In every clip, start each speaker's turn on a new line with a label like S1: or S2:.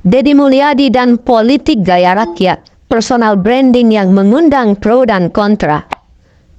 S1: Deddy Mulyadi dan politik gaya rakyat, personal branding yang mengundang pro dan kontra.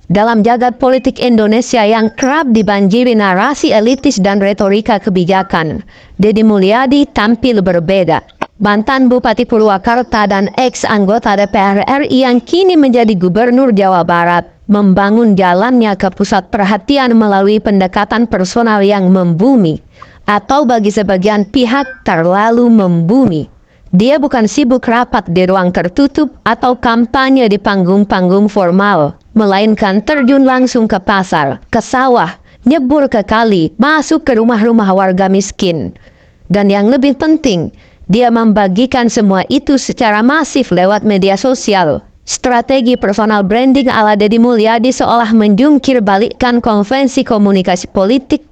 S1: Dalam jagat politik Indonesia yang kerap dibanjiri narasi elitis dan retorika kebijakan, Deddy Mulyadi tampil berbeda. Mantan Bupati Purwakarta dan ex-anggota DPR RI yang kini menjadi Gubernur Jawa Barat, membangun jalannya ke pusat perhatian melalui pendekatan personal yang membumi, atau bagi sebagian pihak terlalu membumi. Dia bukan sibuk rapat di ruang tertutup atau kampanye di panggung-panggung formal, melainkan terjun langsung ke pasar, ke sawah, nyebur ke kali, masuk ke rumah-rumah warga miskin. Dan yang lebih penting, dia membagikan semua itu secara masif lewat media sosial. Strategi personal branding ala Deddy Mulyadi seolah menjungkir balikkan konvensi komunikasi politik.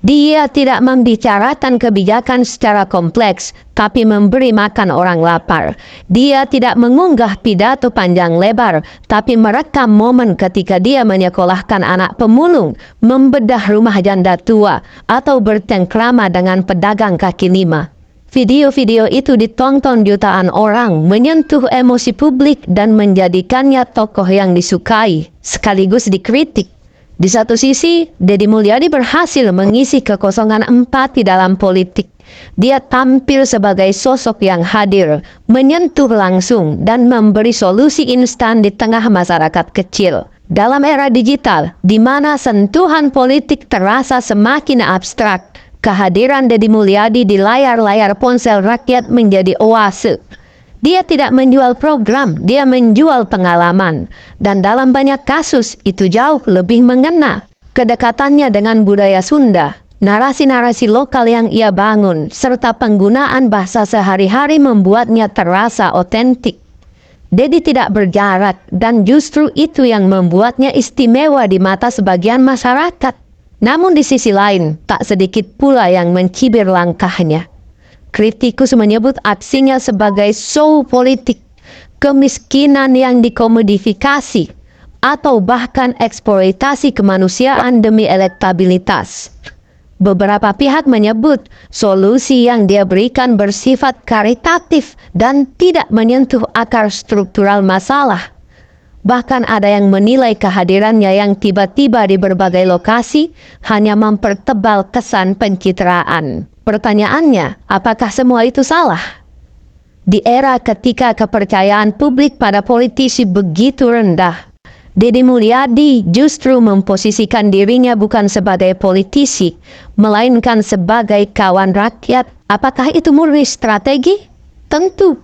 S1: Dia tidak membicarakan kebijakan secara kompleks, tapi memberi makan orang lapar. Dia tidak mengunggah pidato panjang lebar, tapi merekam momen ketika dia menyekolahkan anak pemulung, membedah rumah janda tua, atau bercengkrama dengan pedagang kaki lima. Video-video itu ditonton jutaan orang, menyentuh emosi publik dan menjadikannya tokoh yang disukai, sekaligus dikritik. Di satu sisi, Deddy Mulyadi berhasil mengisi kekosongan empati dalam politik. Dia tampil sebagai sosok yang hadir, menyentuh langsung, dan memberi solusi instan di tengah masyarakat kecil. Dalam era digital, di mana sentuhan politik terasa semakin abstrak, kehadiran Deddy Mulyadi di layar-layar ponsel rakyat menjadi oase. Dia tidak menjual program, dia menjual pengalaman. Dan dalam banyak kasus, itu jauh lebih mengena. Kedekatannya dengan budaya Sunda, narasi-narasi lokal yang ia bangun, serta penggunaan bahasa sehari-hari membuatnya terasa otentik. Deddy tidak berjarak, dan justru itu yang membuatnya istimewa di mata sebagian masyarakat. Namun di sisi lain, tak sedikit pula yang mencibir langkahnya. Kritikus menyebut aksinya sebagai show politik, kemiskinan yang dikomodifikasi, atau bahkan eksploitasi kemanusiaan demi elektabilitas. Beberapa pihak menyebut solusi yang dia berikan bersifat karitatif dan tidak menyentuh akar struktural masalah. Bahkan ada yang menilai kehadirannya yang tiba-tiba di berbagai lokasi hanya mempertebal kesan pencitraan. Pertanyaannya, apakah semua itu salah? Di era ketika kepercayaan publik pada politisi begitu rendah, Deddy Mulyadi justru memposisikan dirinya bukan sebagai politisi, melainkan sebagai kawan rakyat. Apakah itu murni strategi? Tentu.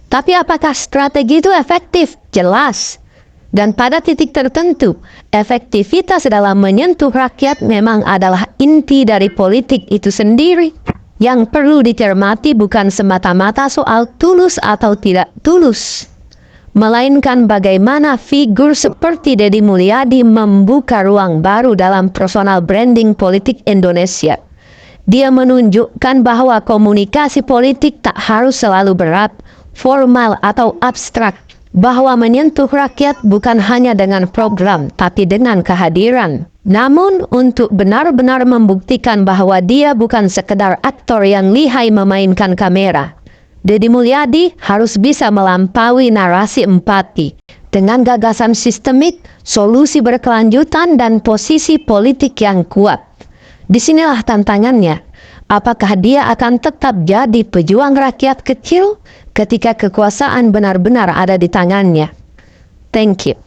S1: Tapi apakah strategi itu efektif? Jelas. Dan pada titik tertentu, efektivitas dalam menyentuh rakyat memang adalah inti dari politik itu sendiri. Yang perlu dicermati bukan semata-mata soal tulus atau tidak tulus, melainkan bagaimana figur seperti Deddy Mulyadi membuka ruang baru dalam personal branding politik Indonesia. Dia menunjukkan bahwa komunikasi politik tak harus selalu berat, formal atau abstrak. Bahwa menyentuh rakyat bukan hanya dengan program, tapi dengan kehadiran. Namun, untuk benar-benar membuktikan bahwa dia bukan sekedar aktor yang lihai memainkan kamera, Deddy Mulyadi harus bisa melampaui narasi empati dengan gagasan sistemik, solusi berkelanjutan, dan posisi politik yang kuat. Disinilah tantangannya. Apakah dia akan tetap jadi pejuang rakyat kecil ketika kekuasaan benar-benar ada di tangannya? Thank you.